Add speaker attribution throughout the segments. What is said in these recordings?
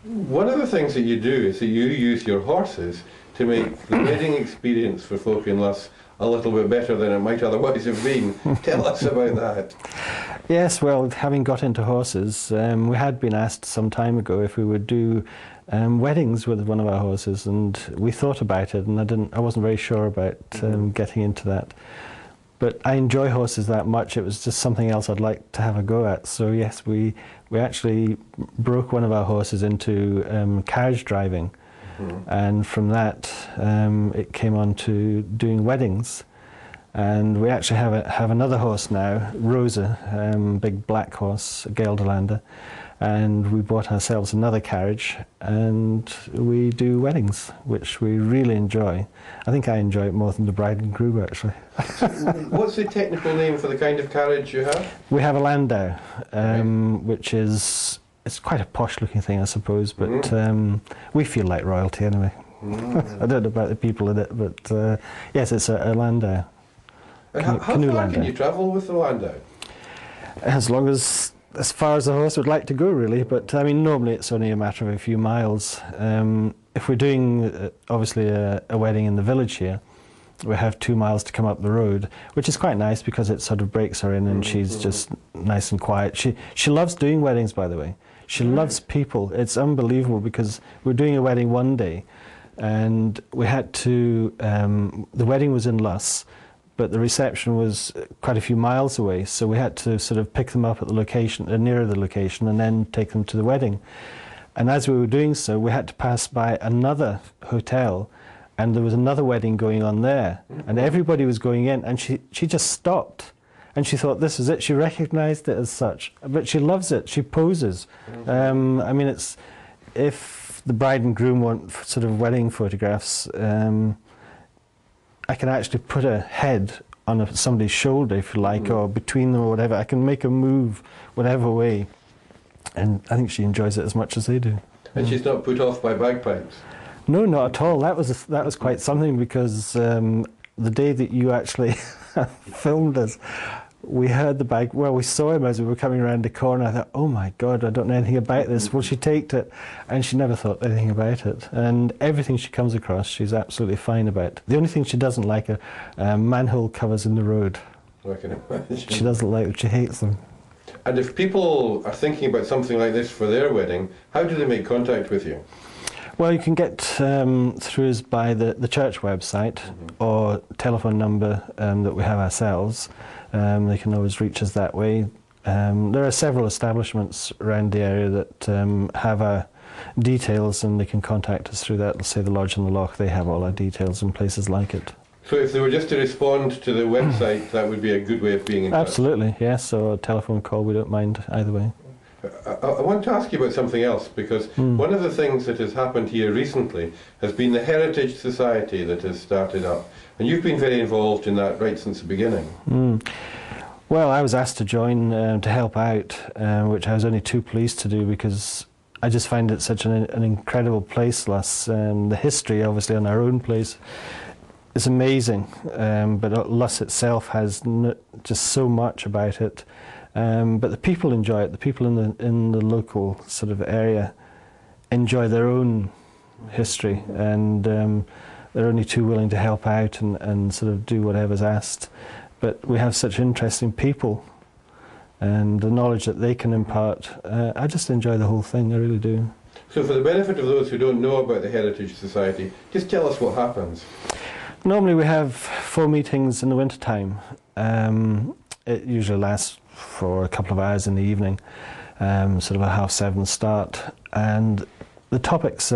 Speaker 1: One of the things that you do is that you use your horses to make the wedding experience for folk in LUSS a little bit better than it might otherwise have been. Tell us about that.
Speaker 2: Yes, well, having got into horses, we had been asked some time ago if we would do weddings with one of our horses, and we thought about it, and I wasn't very sure about getting into that. But I enjoy horses that much, it was just something else I'd like to have a go at. So yes, we actually broke one of our horses into carriage driving. And from that, it came on to doing weddings. And we actually have another horse now, Rosa, big black horse, a Gelderlander. And we bought ourselves another carriage, and we do weddings, which we really enjoy. I think I enjoy it more than the bride and groom, actually.
Speaker 1: What's the technical name for the kind of carriage you have?
Speaker 2: We have a landau, which is... It's quite a posh-looking thing, I suppose, but we feel like royalty anyway. I don't know about the people in it, but yes, it's a landau.
Speaker 1: And how far can you travel with the landau?
Speaker 2: As far as the horse would like to go, really. But I mean, normally it's only a matter of a few miles. If we're doing, obviously, a wedding in the village here, we have 2 miles to come up the road, which is quite nice because it sort of breaks her in, and she's just nice and quiet. She loves doing weddings, by the way. She loves people. It's unbelievable because we're doing a wedding one day, and we had to. The wedding was in LUSS, but the reception was quite a few miles away, so we had to sort of pick them up at the location, nearer the location, and then take them to the wedding. And as we were doing so, we had to pass by another hotel, and there was another wedding going on there, and everybody was going in, and she just stopped. And she thought, this is it. She recognised it as such. But she loves it. She poses. I mean, if the bride and groom want sort of wedding photographs, I can actually put a head on somebody's shoulder, if you like, or between them or whatever. I can make a move whatever way. And I think she enjoys it as much as they do.
Speaker 1: And she's not put off by bagpipes?
Speaker 2: No, not at all. That was quite something, because the day that you actually filmed us, we heard the bag. Well, we saw him as we were coming around the corner. I thought, oh my God, I don't know anything about this. Well, she taked it, and she never thought anything about it. And everything she comes across, she's absolutely fine about. The only thing she doesn't like are manhole covers in the road.
Speaker 1: I can imagine.
Speaker 2: She doesn't like them. She hates them.
Speaker 1: And if people are thinking about something like this for their wedding, how do they make contact with you?
Speaker 2: Well, you can get through us by the church website or telephone number that we have ourselves. They can always reach us that way. There are several establishments around the area that have our details, and they can contact us through that. Let's say the Lodge and the Loch, they have all our details and places like it.
Speaker 1: So if they were just to respond to the website, that would be a good way of being in touch?
Speaker 2: Absolutely, yes, or a telephone call, we don't mind either way.
Speaker 1: I want to ask you about something else, because one of the things that has happened here recently has been the Heritage Society that has started up, and you've been very involved in that right since the beginning.
Speaker 2: Well, I was asked to join to help out, which I was only too pleased to do, because I just find it such an incredible place, LUSS. The history, obviously, on our own place is amazing, but LUSS itself has just so much about it. But the people enjoy it. The people in the local sort of area enjoy their own history, and they're only too willing to help out and sort of do whatever's asked. But we have such interesting people, and the knowledge that they can impart. I just enjoy the whole thing. I really do.
Speaker 1: So, for the benefit of those who don't know about the Heritage Society, just tell us what happens.
Speaker 2: Normally, we have 4 meetings in the winter time. It usually lasts for a couple of hours in the evening, sort of a 7:30 start, and the topics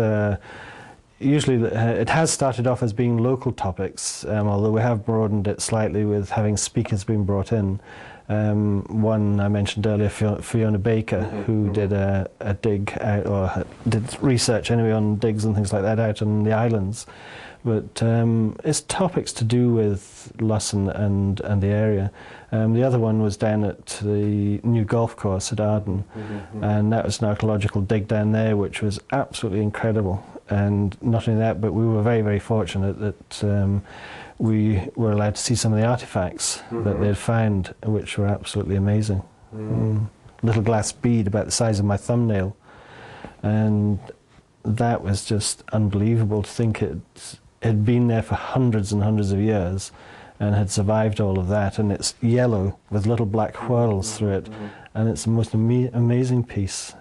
Speaker 2: usually it has started off as being local topics, although we have broadened it slightly with having speakers being brought in. One I mentioned earlier, Fiona Baker, who did a dig out, or did research anyway on digs and things like that out on the islands. But it's topics to do with LUSS and the area. The other one was down at the new golf course at Arden, and that was an archaeological dig down there, which was absolutely incredible. And not only that, but we were very, very fortunate that we were allowed to see some of the artefacts that they'd found, which were absolutely amazing. Little glass bead about the size of my thumbnail. And that was just unbelievable to think it had been there for hundreds and hundreds of years and had survived all of that, and it's yellow with little black whorls through it, and it's the most amazing piece.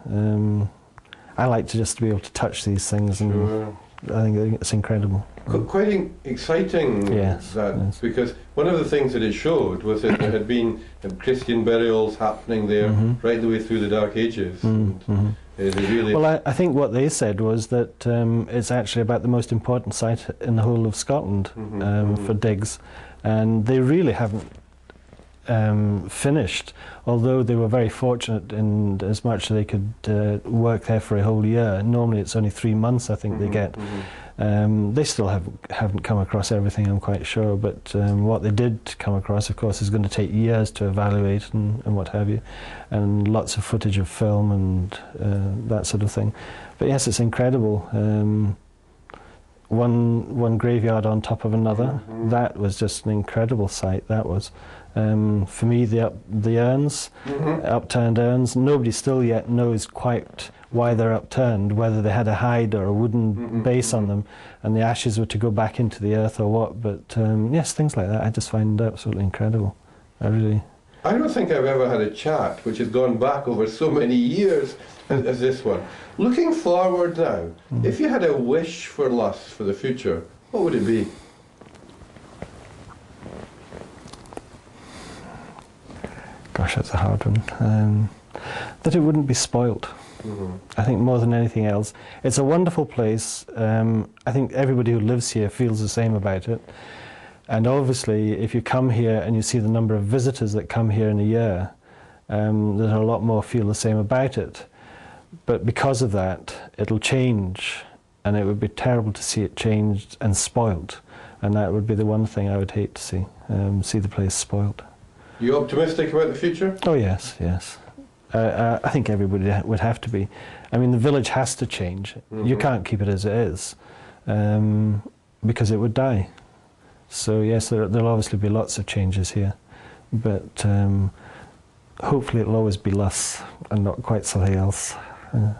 Speaker 2: I like to just be able to touch these things, and
Speaker 1: Sure.
Speaker 2: I think it's incredible.
Speaker 1: Quite exciting,
Speaker 2: Yes, yes.
Speaker 1: because one of the things that it showed was that there had been Christian burials happening there right the way through the Dark Ages. And, they really
Speaker 2: Well, I think what they said was that it's actually about the most important site in the whole of Scotland for digs, and they really haven't finished, although they were very fortunate in as much as they could work there for a whole year. Normally it's only 3 months, I think, they get. They still haven't come across everything, I'm quite sure, but what they did come across, of course, is going to take years to evaluate and what have you, and lots of footage of film and that sort of thing. But yes, it's incredible. One graveyard on top of another. That was just an incredible sight, that was. For me, the urns, upturned urns, nobody still yet knows quite why they're upturned, whether they had a hide or a wooden base on them and the ashes were to go back into the earth or what, but yes, things like that I just find absolutely incredible. I
Speaker 1: don't think I've ever had a chat which has gone back over so many years as this one. Looking forward now, if you had a wish for LUSS for the future, what would it be?
Speaker 2: Gosh, that's a hard one. That it wouldn't be spoilt. I think more than anything else. It's a wonderful place. I think everybody who lives here feels the same about it. And obviously, if you come here and you see the number of visitors that come here in a year, there's a lot more feel the same about it. But because of that, it'll change, and it would be terrible to see it changed and spoilt. And that would be the one thing I would hate to see the place spoilt.
Speaker 1: You optimistic about the future?
Speaker 2: Oh yes, yes. I think everybody would have to be. I mean, the village has to change. You can't keep it as it is, because it would die. So yes, there'll obviously be lots of changes here, but hopefully it'll always be LUSS and not quite something else.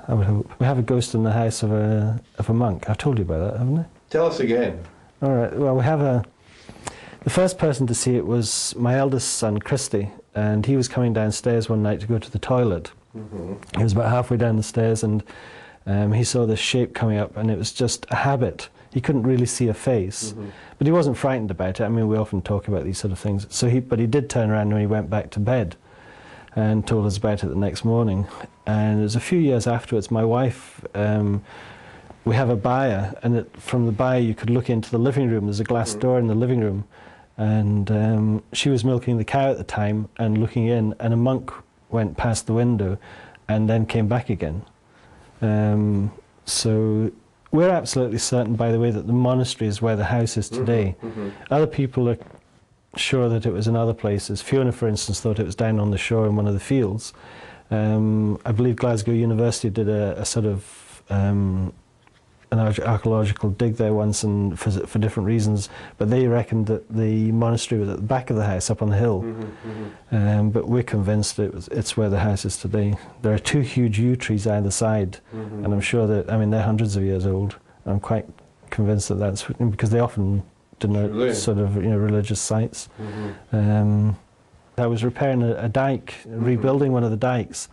Speaker 2: I would hope. We have a ghost in the house of a monk. I've told you about that, haven't I?
Speaker 1: Tell us again. All
Speaker 2: right. Well, we have the first person to see it was my eldest son, Christy, and he was coming downstairs one night to go to the toilet. He was about halfway down the stairs, and he saw this shape coming up, and it was just a habit. He couldn't really see a face, but he wasn't frightened about it. I mean, we often talk about these sort of things. So but he did turn around when he went back to bed and told us about it the next morning. And it was a few years afterwards, my wife, we have a byre, and from the byre you could look into the living room. There's a glass door in the living room. And she was milking the cow at the time and looking in, and a monk went past the window and then came back again. So we're absolutely certain, by the way, that the monastery is where the house is today. Other people are sure that it was in other places. Fiona, for instance, thought it was down on the shore in one of the fields. I believe Glasgow University did a sort of an archaeological dig there once, and for different reasons, but they reckoned that the monastery was at the back of the house up on the hill. But we're convinced it's where the house is today. There are 2 huge yew trees either side, and I'm sure that, I mean, they're hundreds of years old. I'm quite convinced that that's because they often denote sort of religious sites. I was repairing a dike, rebuilding one of the dikes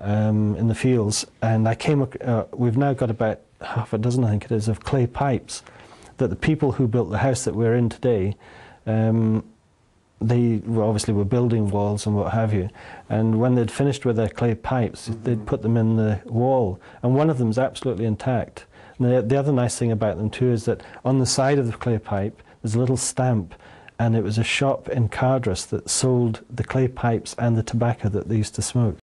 Speaker 2: in the fields, and I came. We've now got about half a dozen, I think it is, of clay pipes that the people who built the house that we're in today, they obviously were building walls and what have you, and when they'd finished with their clay pipes, they'd put them in the wall, and one of them's absolutely intact. And the other nice thing about them too is that on the side of the clay pipe there's a little stamp, and it was a shop in Cardross that sold the clay pipes and the tobacco that they used to smoke.